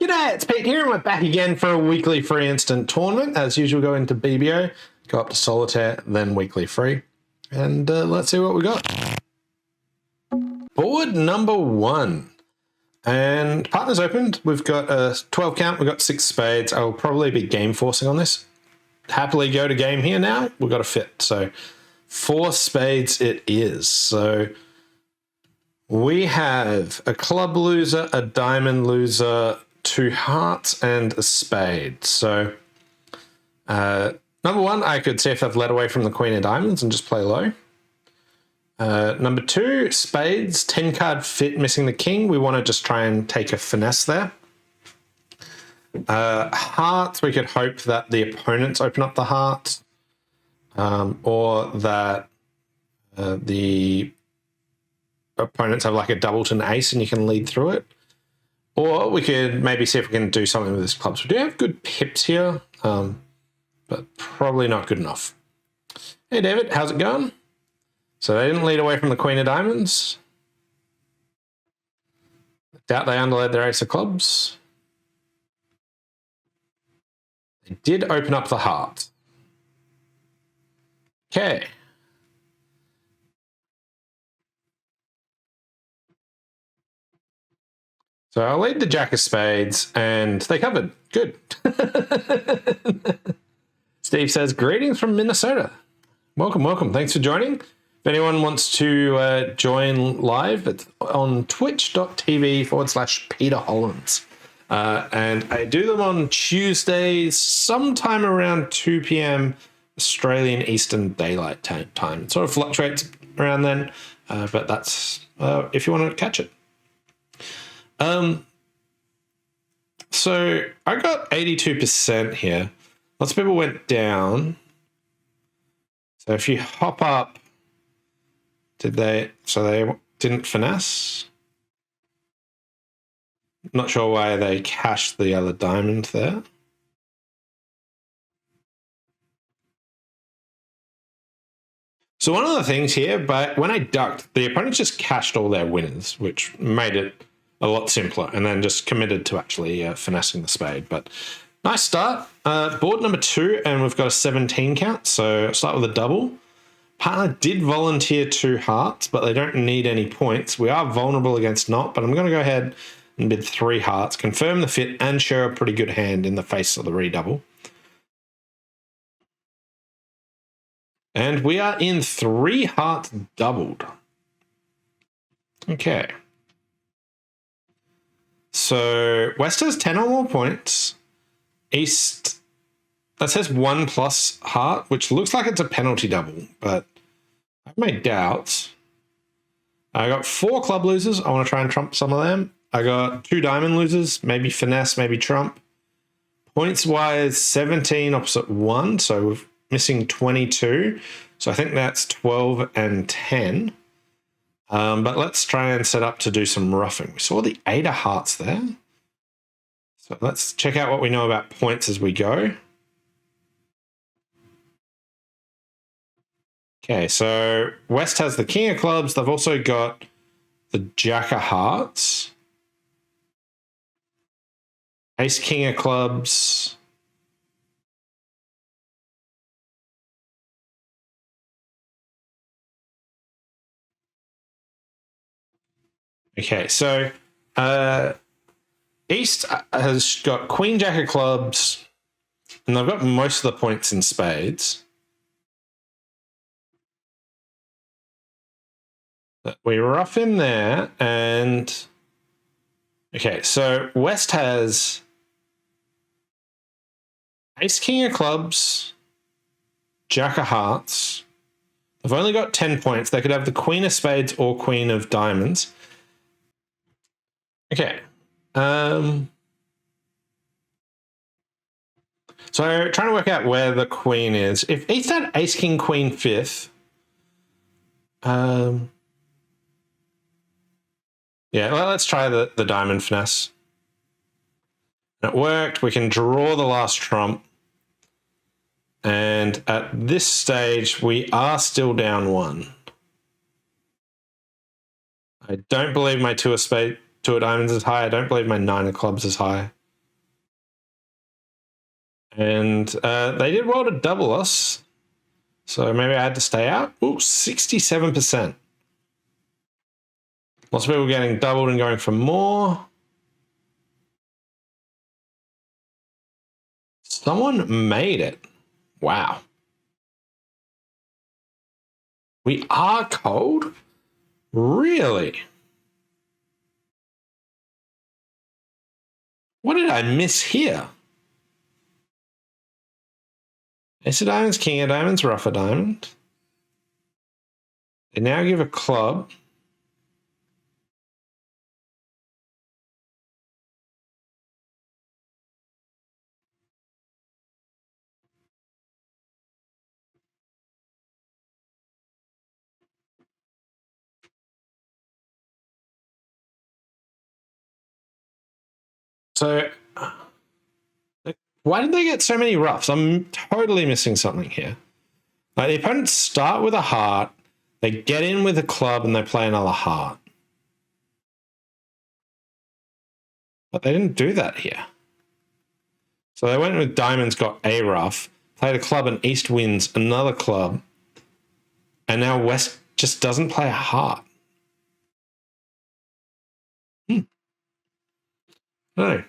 G'day, it's Pete here, and we're back again for a weekly free instant tournament. As usual, go into BBO, go up to Solitaire, then weekly free. And let's see what we got. Board number 1. And partners opened. We've got a 12 count, we've got 6 spades. I'll probably be game forcing on this. Happily go to game here now. We've got a fit. So 4 spades it is. So we have a club loser, a diamond loser, 2 hearts, and a spade. So number 1, I could see if I've led away from the queen of diamonds and just play low. Number 2, spades, 10 card fit, missing the king. We want to just try and take a finesse there. Hearts, we could hope that the opponents open up the hearts, or that the opponents have like a doubleton ace and you can lead through it. Or we could maybe see if we can do something with this clubs. We do have good pips here, but probably not good enough. Hey, David, how's it going? So they didn't lead away from the queen of diamonds. Doubt they underlaid their ace of clubs. They did open up the heart. Okay. So I'll lead the jack of spades, and they covered. Good. Steve says, greetings from Minnesota. Welcome, welcome. Thanks for joining. If anyone wants to join live, it's on twitch.tv/Peter Hollins. And I do them on Tuesdays, sometime around 2 p.m. Australian Eastern Daylight Time. It sort of fluctuates around then, but that's if you want to catch it. So I got 82% here. Lots of people went down. So if you hop up, they didn't finesse? Not sure why they cashed the other diamond there. So one of the things here, but when I ducked, the opponents just cashed all their winners, which made it a lot simpler, and then just committed to actually finessing the spade. But nice start. Board number 2, and we've got a 17 count, so I'll start with a double. Partner did volunteer 2 hearts, but they don't need any points. We are vulnerable against not, but I'm going to go ahead and bid 3 hearts, confirm the fit, and share a pretty good hand in the face of the redouble. And we are in 3 hearts doubled. Okay. So West has 10 or more points. East, that says 1+ heart, which looks like it's a penalty double, but I've made doubts. I got 4 club losers. I want to try and trump some of them. I got 2 diamond losers, maybe finesse, maybe trump. Points wise, 17 opposite 1, so we're missing 22. So I think that's 12 and 10. But let's try and set up to do some roughing. We saw the 8 of hearts there. So let's check out what we know about points as we go. Okay, so West has the king of clubs. They've also got the jack of hearts. Ace king of clubs. Okay, so East has got queen jack of clubs, and they've got most of the points in spades. But we rough in there, and okay, so West has ace king of clubs, jack of hearts. They've only got 10 points. They could have the queen of spades or queen of diamonds. Okay. So trying to work out where the queen is. If East had ace, king, queen, 5th. Yeah, well, let's try the diamond finesse. It worked. We can draw the last trump. And at this stage, we are still down 1. I don't believe my 2 of diamonds is high. I don't believe my 9 of clubs is high. And they did well to double us. So maybe I had to stay out. Ooh, 67%. Lots of people getting doubled and going for more. Someone made it. Wow. We are cold? Really? What did I miss here? Ace of diamonds, king of diamonds, rough of diamond. They now give a club. So why did they get so many roughs? I'm totally missing something here. Like the opponents start with a heart, they get in with a club, and they play another heart. But they didn't do that here. So they went with diamonds, got a rough, played a club, and East wins another club. And now West just doesn't play a heart. No.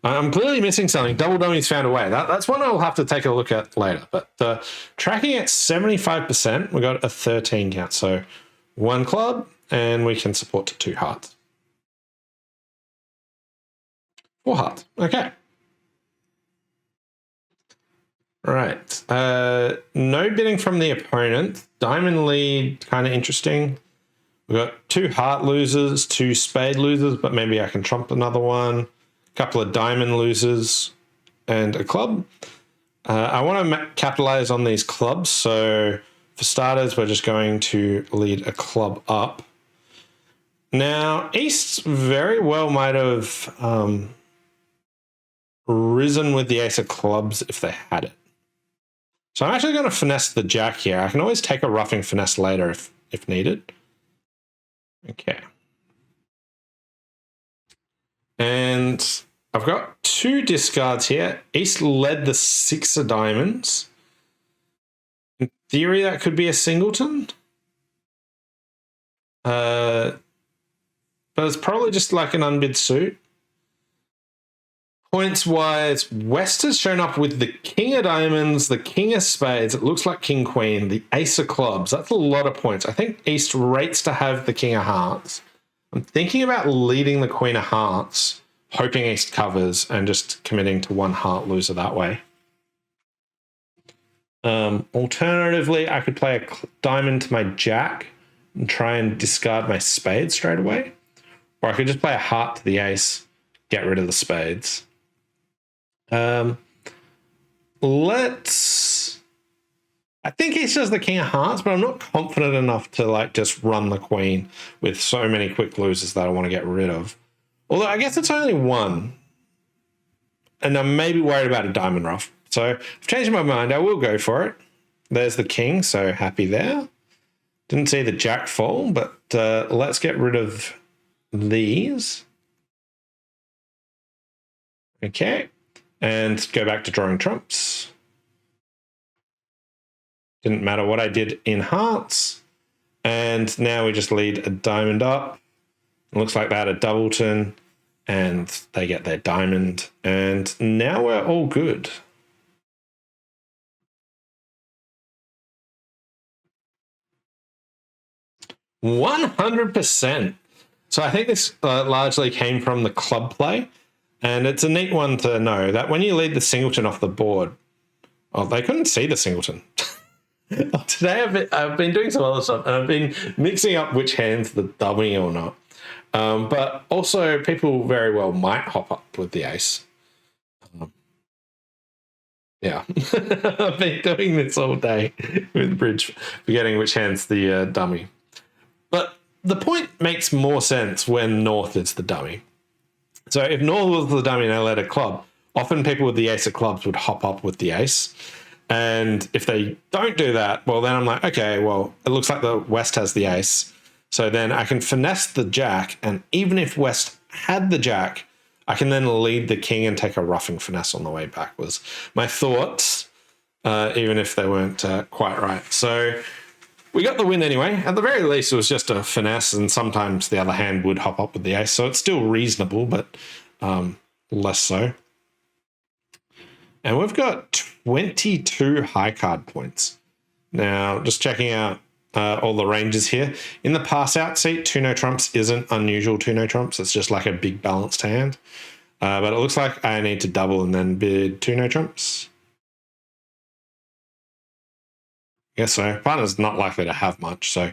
I'm clearly missing something. Double dummies found a way. That's one I'll have to take a look at later. But tracking at 75%, we got a 13 count. So one club, and we can support to 2 hearts. 4 hearts. Okay. All right. No bidding from the opponent. Diamond lead, kind of interesting. We've got 2 heart losers, 2 spade losers, but maybe I can trump another one. Couple of diamond losers and a club. I want to capitalize on these clubs. So for starters, we're just going to lead a club up. Now, East very well might have risen with the ace of clubs if they had it. So I'm actually going to finesse the jack here. I can always take a roughing finesse later if needed. Okay. And I've got 2 discards here. East led the 6 of diamonds. In theory, that could be a singleton. But it's probably just like an unbid suit. Points-wise, West has shown up with the king of diamonds, the king of spades. It looks like king queen, the ace of clubs. That's a lot of points. I think East rates to have the king of hearts. I'm thinking about leading the queen of hearts, hoping East covers, and just committing to 1 heart loser that way. Alternatively, I could play a diamond to my jack and try and discard my spades straight away. Or I could just play a heart to the ace, get rid of the spades. I think East does the king of hearts, but I'm not confident enough to like just run the queen with so many quick losers that I want to get rid of. Although I guess it's only 1. And I'm maybe worried about a diamond rough. So I've changed my mind. I will go for it. There's the king, so happy there. Didn't see the jack fall, but let's get rid of these. Okay. And go back to drawing trumps. Didn't matter what I did in hearts. And now we just lead a diamond up. It looks like they had a doubleton, and they get their diamond. And now we're all good. $100%. So I think this largely came from the club play. And it's a neat one to know that when you lead the singleton off the board, they couldn't see the singleton. Today I've been doing some other stuff, and I've been mixing up which hands the doubling or not. But also people very well might hop up with the ace. Yeah, I've been doing this all day with bridge, forgetting which hand's the dummy. But the point makes more sense when North is the dummy. So if North was the dummy and I led a club, often people with the ace of clubs would hop up with the ace. And if they don't do that, well, then I'm like, okay, well, it looks like the West has the ace. So then I can finesse the jack. And even if West had the jack, I can then lead the king and take a roughing finesse on the way back was my thoughts, even if they weren't quite right. So we got the win anyway. At the very least, it was just a finesse, and sometimes the other hand would hop up with the ace. So it's still reasonable, but less so. And we've got 22 high card points. Now, just checking out all the ranges here. In the pass out seat, 2 no trumps isn't unusual 2 no trumps. It's just like a big balanced hand. But it looks like I need to double and then bid 2 no trumps. Yes, so partner's not likely to have much. So,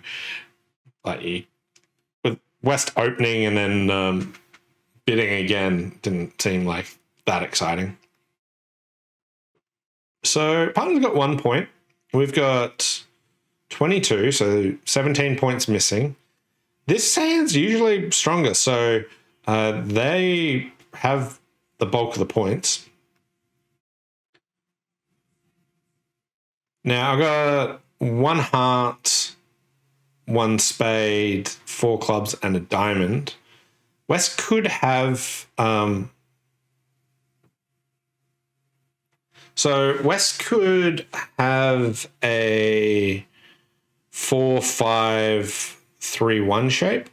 like, with West opening and then bidding again didn't seem like that exciting. So partner's got 1 point. We've got 22, so 17 points missing. This hand's usually stronger, so they have the bulk of the points. Now I've got 1 heart, 1 spade, 4 clubs, and a diamond. West could have... So West could have a 4-5-3-1 shape,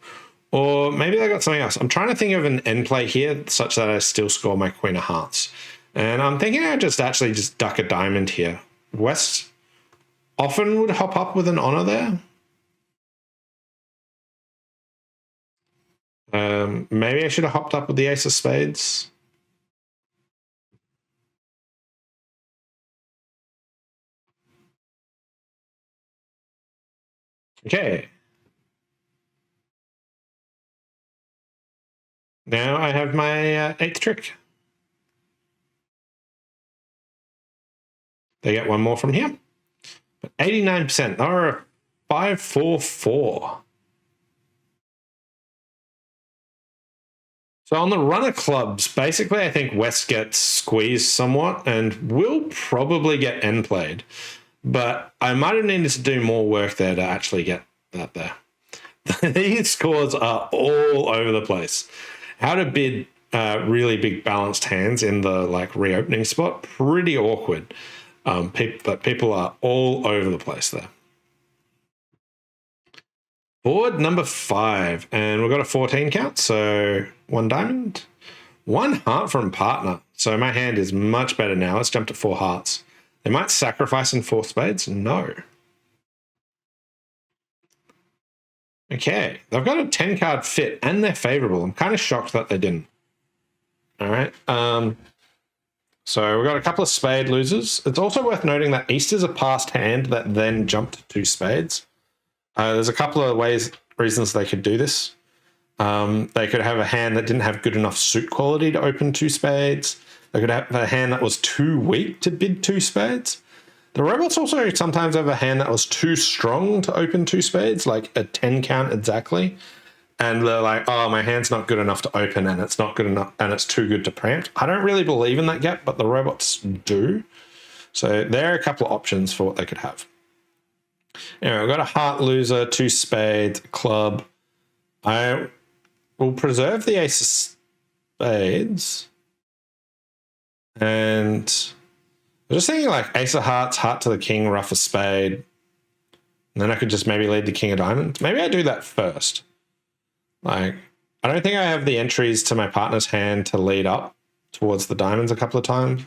or maybe they got something else. I'm trying to think of an end play here such that I still score my queen of hearts. And I'm thinking I just duck a diamond here. West often would hop up with an honor there. Maybe I should have hopped up with the ace of spades. Okay. Now I have my 8th trick. They get 1 more from here. But 89%, or 5-4-4. So on the runner clubs, basically I think West gets squeezed somewhat and will probably get end played. But I might have needed to do more work there to actually get that there. These scores are all over the place. How to bid really big balanced hands in the reopening spot, pretty awkward. But people are all over the place there. Board number 5, and we've got a 14 count, so 1 diamond, 1 heart from partner. So my hand is much better now. Let's jump to 4 hearts. They might sacrifice in 4 spades. No. Okay, they've got a 10 card fit and they're favorable. I'm kind of shocked that they didn't. All right. So we've got a couple of spade losers. It's also worth noting that East is a passed hand that then jumped 2 spades. There's a couple of reasons they could do this. They could have a hand that didn't have good enough suit quality to open 2 spades. They could have a hand that was too weak to bid 2 spades. The robots also sometimes have a hand that was too strong to open 2 spades, like a 10 count exactly. And they're like, oh, my hand's not good enough to open and it's not good enough and it's too good to preempt. I don't really believe in that gap, but the robots do. So there are a couple of options for what they could have. Anyway, I've got a heart loser, 2 spades, club. I will preserve the ace of spades. And I'm just thinking ace of hearts, heart to the king, rough a spade. And then I could just maybe lead the king of diamonds. Maybe I do that first. I don't think I have the entries to my partner's hand to lead up towards the diamonds a couple of times.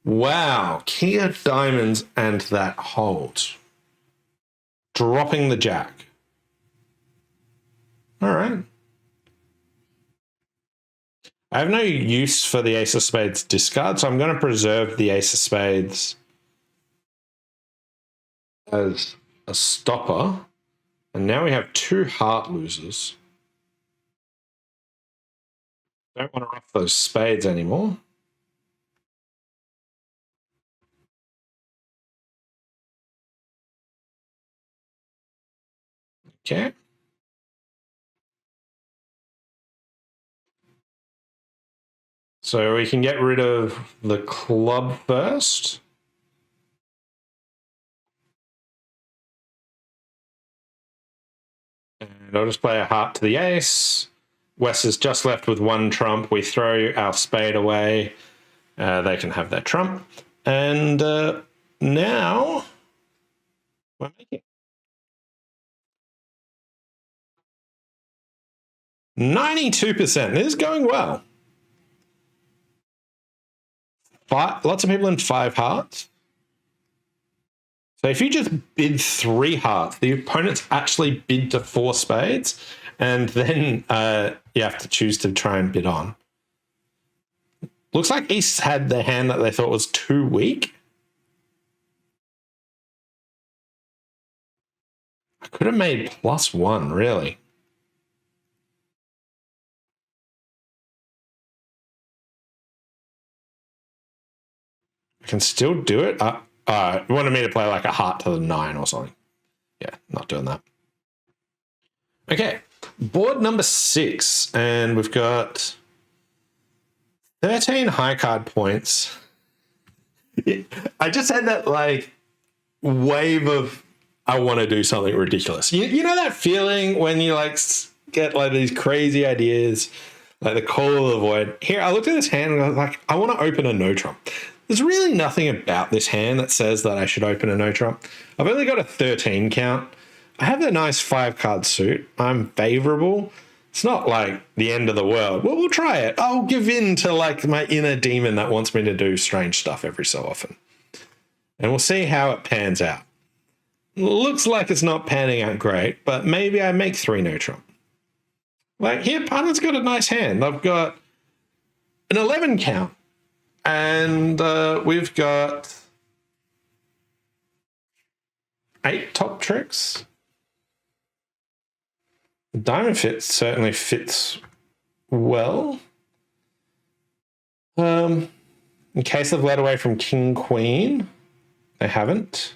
Wow, king of diamonds and that hold. Dropping the jack. All right. I have no use for the ace of spades discard, so I'm going to preserve the ace of spades as a stopper. And now we have 2 heart losers. Don't want to rough those spades anymore. Okay. So we can get rid of the club first. And I'll just play a heart to the ace. West is just left with one trump. We throw our spade away. They can have their trump. And now we're making 92%. This is going well. Lots of people in 5 hearts. So if you just bid 3 hearts, the opponents actually bid to 4 spades, and then you have to choose to try and bid on. Looks like East had the hand that they thought was too weak. I could have made +1, really. I can still do it. You wanted me to play like a heart to the 9 or something. Yeah, not doing that. Okay, board number 6, and we've got 13 high card points. I just had that like wave of I want to do something ridiculous. You know that feeling when you like get like these crazy ideas, like the call of the void. Here, I looked at this hand and I was like, I want to open a no trump. There's really nothing about this hand that says that I should open a no trump. I've only got a 13 count. I have a nice 5 card suit. I'm favorable. It's not like the end of the world. Well, we'll try it. I'll give in to like my inner demon that wants me to do strange stuff every so often. And we'll see how it pans out. Looks like it's not panning out great, but maybe I make 3 no trump. Like here, partner's got a nice hand. I've got an 11 count. And we've got 8 top tricks. The diamond certainly fits well. In case they've led away from King Queen, they haven't.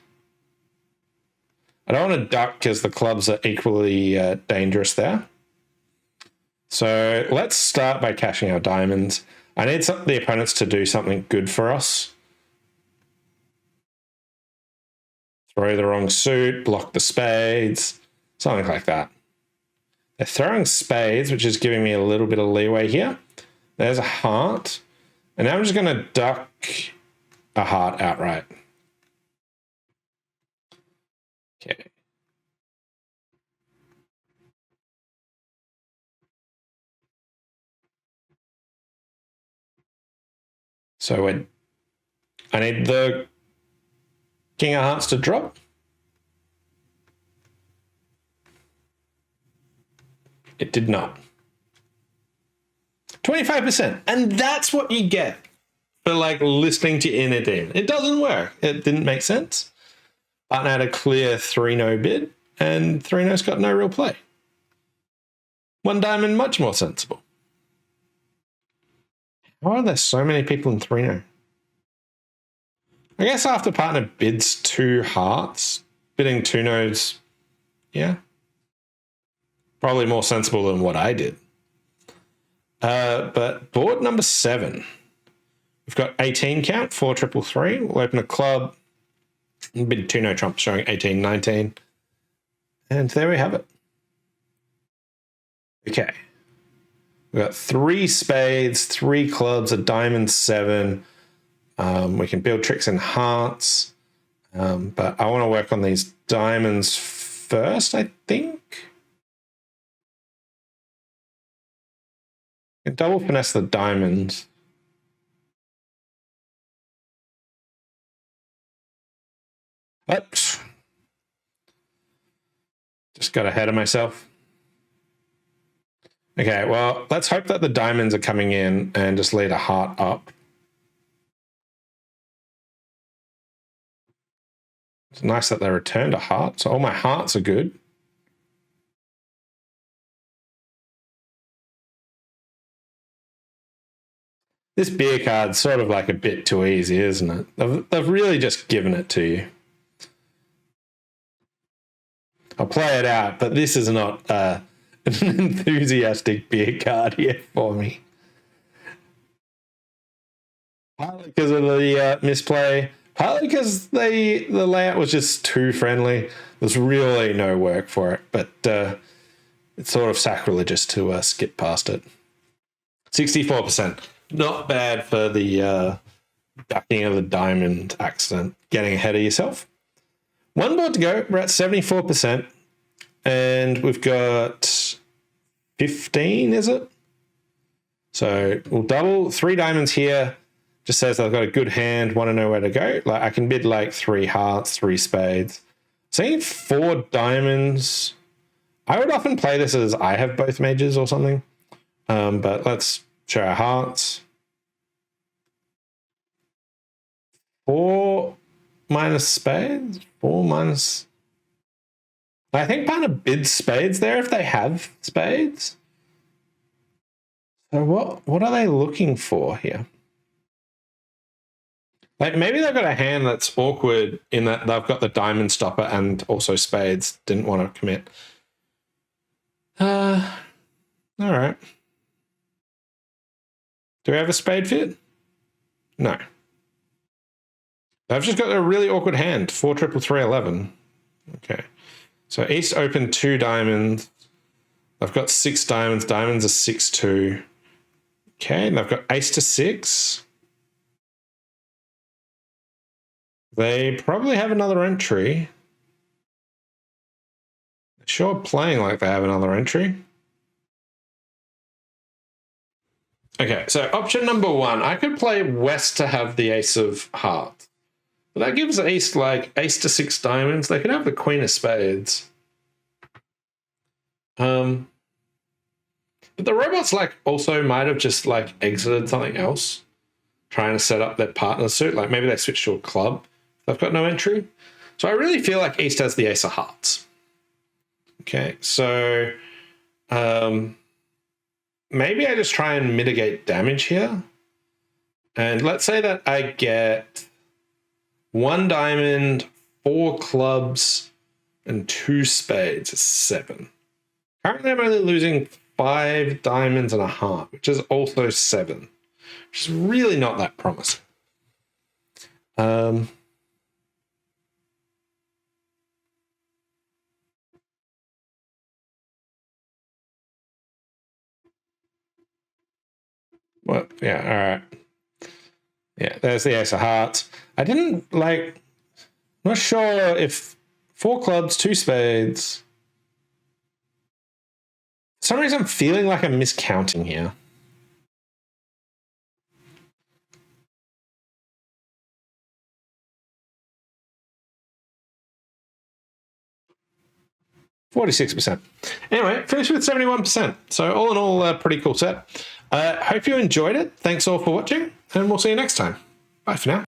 I don't want to duck because the clubs are equally dangerous there. So let's start by cashing our diamonds. I need the opponents to do something good for us. Throw the wrong suit, block the spades, something like that. They're throwing spades, which is giving me a little bit of leeway here. There's a heart. And now I'm just going to duck a heart outright. Okay. So I need the King of Hearts to drop. It did not. 25%. And that's what you get for like listening to inner demon. It doesn't work. It didn't make sense. Button had a clear 3-no bid, and 3-no's got no real play. 1 diamond, much more sensible. Why are there so many people in 3-no? I guess after partner bids 2 hearts, bidding 2 nodes, yeah. Probably more sensible than what I did. But board number 7. We've got 18 count, 4 triple 3. We'll open a club. Bid 2 no trump showing 18, 19. And there we have it. Okay. We've got 3 spades, 3 clubs, a diamond 7. We can build tricks in hearts. But I want to work on these diamonds first, I think. I can double finesse the diamonds. Oops. Just got ahead of myself. Okay, well, let's hope that the diamonds are coming in and just lead a heart up. It's nice that they returned a heart. So all my hearts are good. This beer card's sort of like a bit too easy, isn't it? They've really just given it to you. I'll play it out, but this is not an enthusiastic beer card here for me. Partly because of the misplay, partly because the layout was just too friendly. There's really no work for it, but it's sort of sacrilegious to skip past it. 64%. Not bad for the backing of the diamond accident. Getting ahead of yourself. One board to go. We're at 74%. And we've got 15, is it? So we'll double 3 diamonds here. Just says I've got a good hand, want to know where to go. Like I can bid like 3 hearts, 3 spades. Saying 4 diamonds. I would often play this as I have both majors or something. But let's show our hearts. 4 minus spades. 4 minus. I think partner bids spades there if they have spades. So what are they looking for here? Like maybe they've got a hand that's awkward in that they've got the diamond stopper and also spades. Didn't want to commit. All right. Do we have a spade fit? No. I've just got a really awkward hand. 4 triple 3 11. Okay. So East opened 2 diamonds. I've got 6 diamonds. Diamonds are 6-2. Okay, and I've got ace to 6. They probably have another entry. They're sure playing like they have another entry. Okay, so option number 1. I could play West to have the ace of hearts. But that gives East like ace to 6 diamonds. They could have the queen of spades. But the robots like also might have just like exited something else, trying to set up their partner suit. Like maybe they switched to a club. They've got no entry. So I really feel like East has the ace of hearts. Okay, so maybe I just try and mitigate damage here. And let's say that I get 1 diamond, 4 clubs, and 2 spades. It's 7. Currently, I'm only losing 5 diamonds and a heart, which is also 7, which is really not that promising. Well, yeah, all right. Yeah, there's the ace of hearts. I didn't like, not sure if 4 clubs, 2 spades. For some reason, I'm feeling like I'm miscounting here. %. Anyway, finished with 71%. So all in all, a pretty cool set. Hope you enjoyed it. Thanks all for watching, and we'll see you next time. Bye for now.